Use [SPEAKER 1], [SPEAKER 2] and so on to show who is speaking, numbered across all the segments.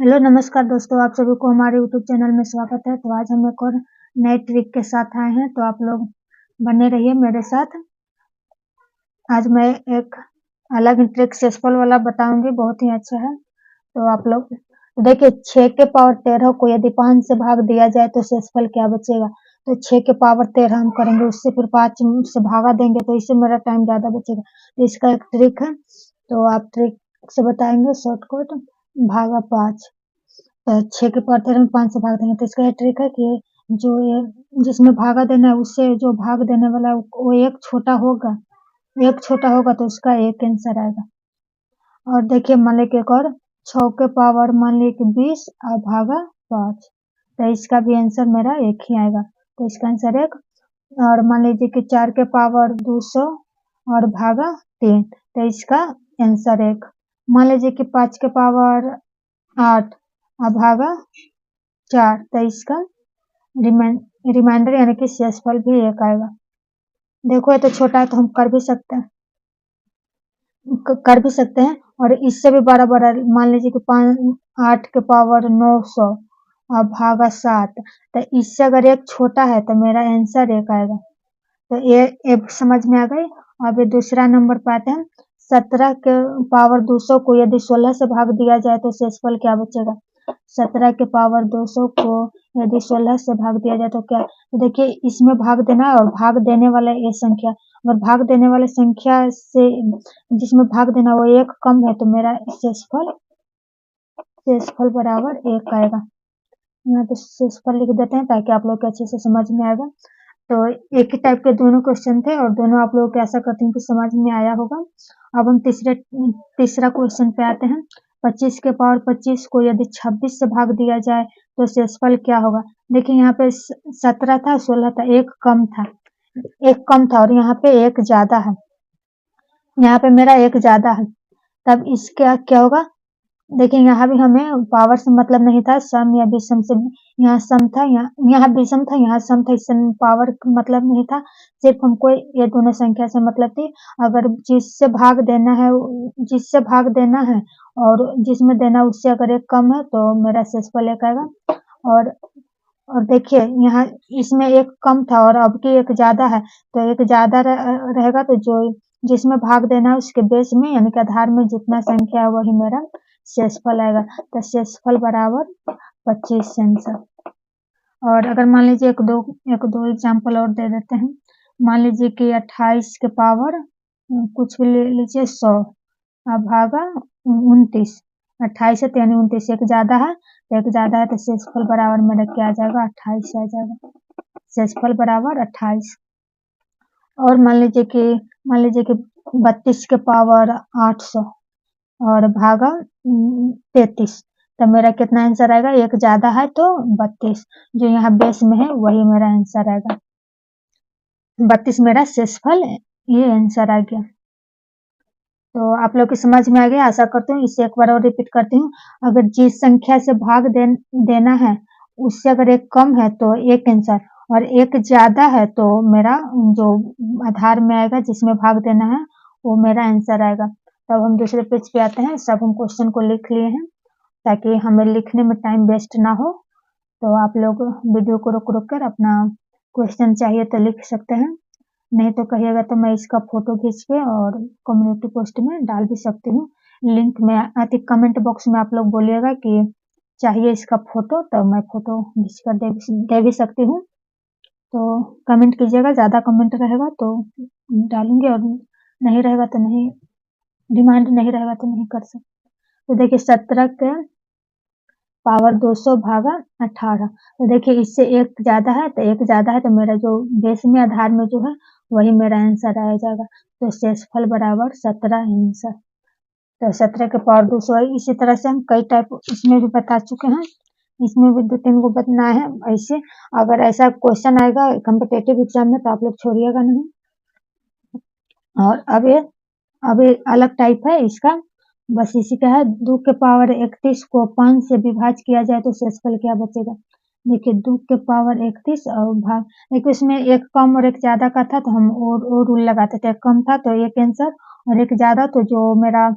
[SPEAKER 1] Hello नमस्कार दोस्तों, आप सभी को हमारे यूट्यूब चैनल में स्वागत है। तो आज हम एक और नए ट्रिक के साथ आए हैं, तो आप लोग बने रहिए मेरे साथ। आज मैं एक अलग ट्रिक सेक्सफल वाला बताऊंगी, बहुत ही अच्छा है। तो आप लोग देखिए, 6 के पावर 13 को यदि 5 से भाग दिया जाए तो सेक्सफल क्या बचेगा। तो 6 के पावर 13 हम करेंगे, उससे फिर 5 से भागा देंगे, तो इससे मेरा टाइम ज्यादा बचेगा। तो इसका एक ट्रिक है, तो आप ट्रिक से बताएंगे शॉर्टकट। भागा 5, 6 के पावर 13 में 5 से भाग देंगे। तो इसका ये ट्रिक है कि जो ये जिसमें भागा देना है, उससे जो भाग देने वाला है वो एक छोटा होगा, तो उसका एक आंसर आएगा। और देखिए, मान लीजिए एक और 6 के पावर मान लीजिए कि 20 और भागा 5, तो इसका भी आंसर मेरा एक ही आएगा। तो इसका आंसर एक। और मान लीजिए कि 4 के पावर 200 और भागा 3, तो इसका आंसर एक। मान लीजिए कि 5 के पावर 8 और भागा 4, तो इसका रिमाइंडर यानी कि शेषफल भी एक आएगा। देखो, ये तो छोटा है, तो हम कर भी सकते हैं। और इससे भी बड़ा बड़ा, मान लीजिए कि 8 के पावर 900 और भागा 7, तो इससे अगर एक छोटा है तो मेरा आंसर एक आएगा। तो ये समझ में आ गई। अब ये दूसरा नंबर पे आते हैं। 17 के पावर 200 को यदि 16 से भाग दिया जाए तो शेषफल क्या बचेगा। 17 के पावर 200 को यदि 16 से भाग दिया जाए तो क्या। तो देखिए, इसमें भाग देना है और भाग देने वाला ये संख्या, अगर भाग देने वाले संख्या से जिसमें भाग देना वो एक कम है, तो मेरा शेषफल बराबर एक आएगा। यहाँ पे शेषफल लिख देते हैं ताकि आप लोग को अच्छे से समझ में आएगा। तो एक ही टाइप के दोनों क्वेश्चन थे और दोनों आप लोगों को ऐसा करते हैं कि समझ में आया होगा। अब हम तीसरा क्वेश्चन पे आते हैं। 25 के पावर 25 को यदि 26 से भाग दिया जाए तो शेषफल क्या होगा। देखिए, यहाँ पे 17 था, 16 था, एक कम था और यहाँ पे एक ज्यादा है। यहाँ पे मेरा एक ज्यादा है, तब इसका क्या होगा। देखिए, यहाँ भी हमें पावर से मतलब नहीं था, सम या विषम से। यहाँ सम था, यहाँ विषम था, यहाँ सम था, इससे पावर मतलब नहीं था। सिर्फ हमको ये दोनों संख्या से मतलब थी। अगर जिससे भाग देना है और जिसमें देना उससे अगर एक कम है तो मेरा शेषफल एक आएगा। और देखिए, यहाँ इसमें एक कम था और अब की एक ज्यादा है, तो एक ज्यादा रहेगा, तो जो जिसमें भाग देना है उसके बेस में यानी कि आधार में जितना संख्या है वही मेरा शेषफल आएगा। तो शेषफल बराबर 25 आंसर। और अगर मान लीजिए एक दो एग्जाम्पल और दे देते हैं। मान लीजिए कि 28 के पावर कुछ भी ले लीजिए 100 भागा 29, 28 है तो यानी 29 एक ज्यादा है, तो शेषफल बराबर मेरा क्या आ जाएगा, 28 आ जाएगा। शेषफल बराबर 28। और मान लीजिए कि 32 के पावर 800 और भागा 33, तो मेरा कितना आंसर आएगा, एक ज्यादा है तो 32, जो यहाँ बेस में है वही मेरा आंसर आएगा। 32 मेरा शेषफल, ये आंसर आ गया। तो आप लोग की समझ में आ गया, आशा करती हूँ। इसे एक बार और रिपीट करती हूँ। अगर जिस संख्या से भाग देना है उससे अगर एक कम है तो एक आंसर, और एक ज्यादा है तो मेरा जो आधार में आएगा जिसमें भाग देना है वो मेरा आंसर आएगा। तब हम दूसरे पेज पे आते हैं। सब हम क्वेश्चन को लिख लिए हैं ताकि हमें लिखने में टाइम वेस्ट ना हो। तो आप लोग वीडियो को रोक कर अपना क्वेश्चन चाहिए तो लिख सकते हैं, नहीं तो कहिएगा तो मैं इसका फोटो खींच के और कम्युनिटी पोस्ट में डाल भी सकती हूँ। लिंक में आती कमेंट बॉक्स में आप लोग बोलिएगा कि चाहिए इसका फोटो, तो मैं फोटो खींच कर दे भी सकती हूँ। तो कमेंट कीजिएगा, ज्यादा कमेंट रहेगा तो डालूंगी और नहीं रहेगा तो नहीं, डिमांड नहीं रहेगा तो नहीं कर सकते। तो देखिए, 17 के पावर 200 भागा 18, तो देखिए इससे एक ज्यादा है, तो मेरा जो बेस में आधार में जो है वही मेरा आंसर आ जाएगा। तो शेषफल बराबर 17 आंसर। तो 17 के पावर 200 है। इसी तरह से हम कई टाइप इसमें भी बता चुके हैं, इसमें भी 2-3 को बताना है। ऐसे अगर ऐसा क्वेश्चन आएगा कॉम्पिटेटिव एग्जाम में तो आप लोग छोड़िएगा नहीं। और अब ये अलग टाइप है इसका, बस इसी का है। 2 के पावर 31 को 5 से विभाजित किया जाए तो शेषफल क्या बचेगा। देखिए, 2 के पावर 31 और भाग, देखिए इसमें एक कम और एक ज्यादा का था, तो हम और रूल लगाते थे। एक कम था तो एक आंसर और एक ज्यादा, तो जो मेरा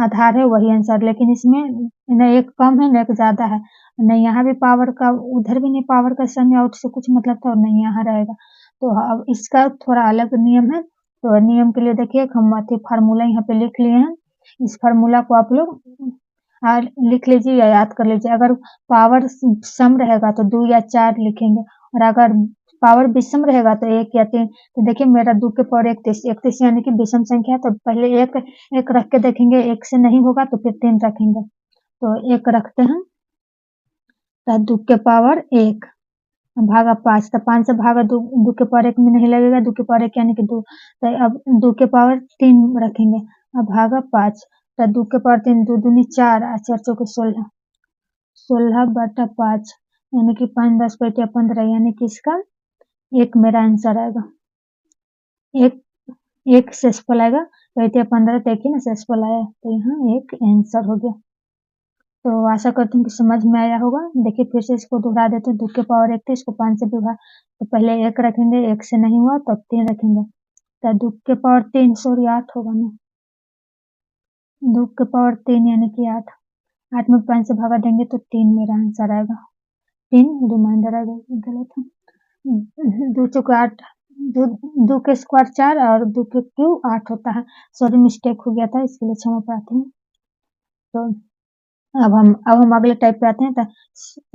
[SPEAKER 1] आधार है वही आंसर, लेकिन इसमें न एक कम है न एक ज़्यादा है, नहीं यहाँ भी पावर का, उधर भी नहीं पावर का सम या उससे कुछ मतलब था और नहीं यहाँ रहेगा। तो अब इसका थोड़ा अलग नियम है, तो नियम के लिए देखिए हम फार्मूला यहाँ पे लिख लिए हैं। इस फार्मूला को आप लोग लिख लीजिए या याद कर लीजिए। अगर पावर सम रहेगा तो 2 या 4 लिखेंगे, और अगर पावर विषम रहेगा तो 1 या 3। तो देखिए मेरा 2 के पावर 31, 31 यानी कि विषम संख्या है, तो पहले 1 रख के देखेंगे, 1 से नहीं होगा तो फिर 3 रखेंगे। तो 1 रखते हैं, तो 2 के पावर 1 भागा 5, तो 5 से भागा 2 के पावर 1 में नहीं लगेगा, 2 के पावर 1 यानी कि 2, तो अब 2 के पावर 3 रखेंगे, अब भागा 5, तो 2 के पावर 3, 2 दूनी 4 और 4 चौके 16, 16/5 यानी कि 5 10 पैंतीस 15, यानी कि इसका 1 मेरा आंसर आएगा। एक शेषफल आएगा, पैंतीस 15 देखिए ना शेषफल आया, तो यहाँ एक आंसर हो गया। तो आशा करती हूँ कि समझ में आया होगा। देखिए फिर से इसको दोहरा देते हैं, 2 के पावर 1 थे, इसको 5 से विभाग, तो पहले 1 रखेंगे, 1 से नहीं हुआ तब 3 रखेंगे, तो 2 के पावर 3 सॉरी 8 होगा ना, 2 के पावर 3 यानी कि 8, 8 में 5 से भागा देंगे तो 3 मेरा आंसर आएगा, 3 रिमाइंडर आएगा, गलत है, 2 चौके 8, 2 के स्क्वायर 4 और 2 के क्यूब 8 होता है, सॉरी मिस्टेक हो गया था, इसके लिए क्षमा प्रार्थी हूँ। तो अब हम अगले टाइप पे आते हैं, तो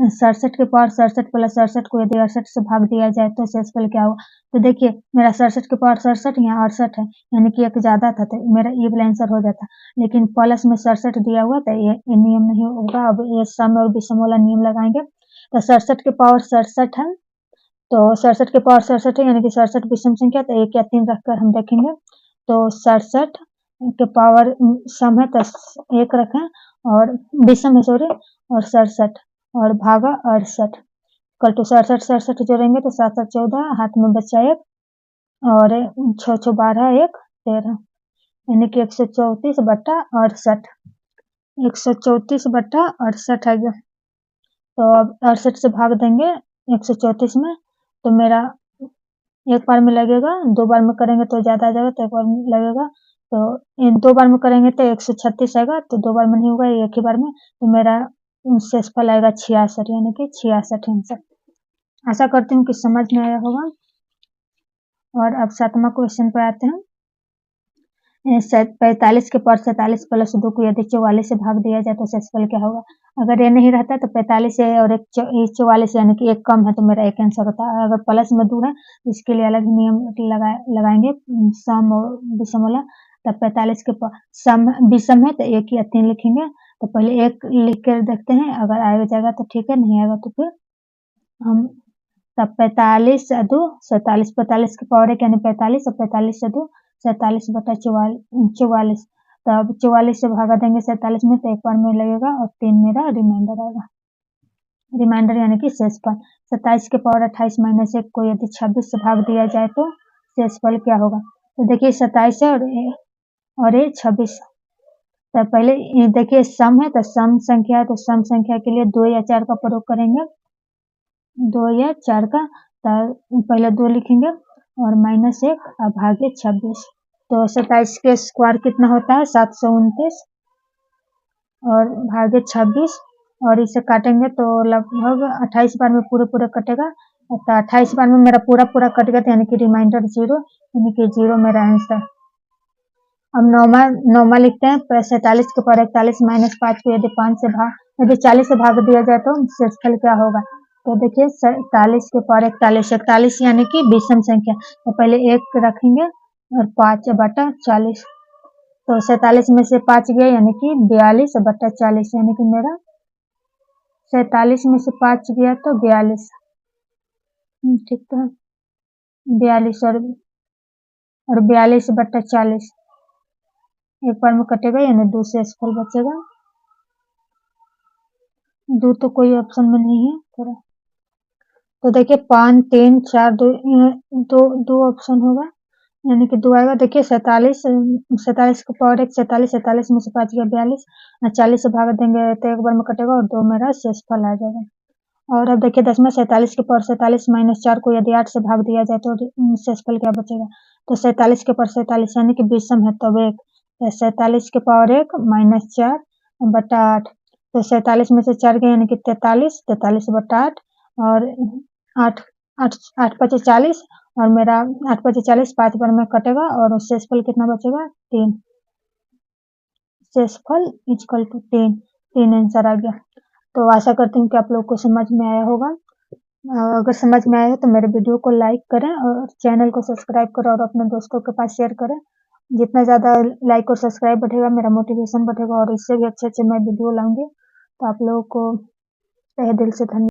[SPEAKER 1] 67 के पावर 67 प्लस 67 को यदि 68 से भाग दिया जाए तो शेषफल क्या होगा। तो देखिए मेरा 67 के पावर 67 यहाँ 68 है, यानी कि एक ज़्यादा था, तो मेरा ये वाला आंसर हो जाता, लेकिन प्लस में 67 दिया हुआ तो ये नियम नहीं होगा। अब ये सम और विषम वाला नियम लगाएंगे, तो 67 के पावर 67 है, तो 67 के पावर 67 है, यानी कि 67 विषम संख्या, तो 1 या 3 रखकर हम देखेंगे, तो 67 के पावर सम है तो 1 रखें, और विषम है सॉरी, और 67 और भागा 68, कल तो 67 67 जोड़ेंगे तो 7 7 14, हाथ में बचा 1, और 6 6 12 1 13, यानी कि 134/68, 134/68 आ गया। तो अब 68 से भाग देंगे 134 में, तो मेरा एक बार में लगेगा, 2 बार में करेंगे तो ज़्यादा आ जाएगा, तो 1 बार में लगेगा, तो 2 बार में करेंगे तो 136 आएगा, तो 2 बार में नहीं होगा, एक ही बार में, तो मेरा शेषफल आएगा 66, यानी कि 66 आंसर। आशा करती हूँ कि समझ में आया होगा। और अब 7वां क्वेश्चन पर आते हैं। 45 के पावर 47 प्लस 2 को यदि 44 से भाग दिया जाए तो शेषफल क्या होगा। अगर ये नहीं रहता तो 45 है और 44 यानी कि एक कम है, तो मेरा एक आंसर होता है। अगर प्लस में 2 है तो इसके लिए अलग नियम लगाएंगे, सम और विषम वाला। तब 45 के सम विषम है तो 1 या 3 लिखेंगे, तो पहले 1 लिख कर देखते हैं, अगर आ जाएगा तो ठीक है, नहीं आएगा तो फिर हम तब 45 2 47, 45 के पावर 1 यानी 45, और 45 से 2 47/44, तब 44 से भागा देंगे 47 में, तो एक बार में लगेगा, और 3 मेरा रिमाइंडर आएगा, रिमाइंडर यानी कि शेषफल। 27 के पावर 28 माइनस 1 को यदि 26 से भाग दिया जाए तो शेषफल क्या होगा। तो देखिए 27 है और ये 26, तो पहले देखिए सम है, तो सम संख्या है, तो सम संख्या के लिए 2 या 4 का प्रयोग करेंगे, 2 या 4 का, तो पहले 2 लिखेंगे और माइनस 1 और भागे 26, तो 27 के स्क्वायर कितना होता है 729, और भागे 26, और इसे काटेंगे तो लगभग 28 बार में पूरे कटेगा, तो 28 बार में मेरा पूरा कट गया, यानी कि रिमाइंडर 0, यानी कि 0 मेरा आंसर। अब नौमा लिखते हैं, 47 के पावर 41 माइनस 5 को यदि 40 से भाग दिया जाए तो शेषफल क्या होगा। तो देखिए 47 के पावर 41 यानी कि विषम संख्या, तो पहले 1 रखेंगे और 5/40, तो 47 में से 5 गया, यानी कि 42/40, यानी कि मेरा 47 में से 5 गया तो 42, ठीक है, 42 और 42/40 एक बार में कटेगा, यानी 2 शेषफल बचेगा, 2 तो कोई ऑप्शन में नहीं है थोड़ा, तो देखिए 5 3 4 2 ऑप्शन होगा, यानी कि 2 आएगा। देखिए 47 के पावर 1 47 में से 5 गया 42, 40 से भाग देंगे तो एक बार में कटेगा, और 2 मेरा शेषफल आ जाएगा। और अब देखिए 10वां 47 के पावर 47 माइनस 4 को यदि 8 से भाग दिया जाए तो शेषफल क्या बचेगा। तो 47 के पावर 47 यानी कि विषम है, तब 1, तो 47 के पावर 1 माइनस 4 बटा 8। तो 47 में से 4 गए यानी कि 43, 43 बटा 8 और 8 8 8 पचे 40 और मेरा 8 पचे 40 5 बार में कटेगा और शेषफल कितना बचेगा 3। शेषफल इक्वल टू 3 आंसर आ गया। तो आशा करती हूँ कि आप लोग को समझ में आया होगा। अगर समझ में आया तो मेरे वीडियो को लाइक करें और चैनल को सब्सक्राइब करें और अपने दोस्तों के पास शेयर करें। जितना ज़्यादा लाइक और सब्सक्राइब बढ़ेगा मेरा मोटिवेशन बढ़ेगा और इससे भी अच्छे मैं वीडियो लाऊंगी। तो आप लोगों को तहे दिल से धन्यवाद।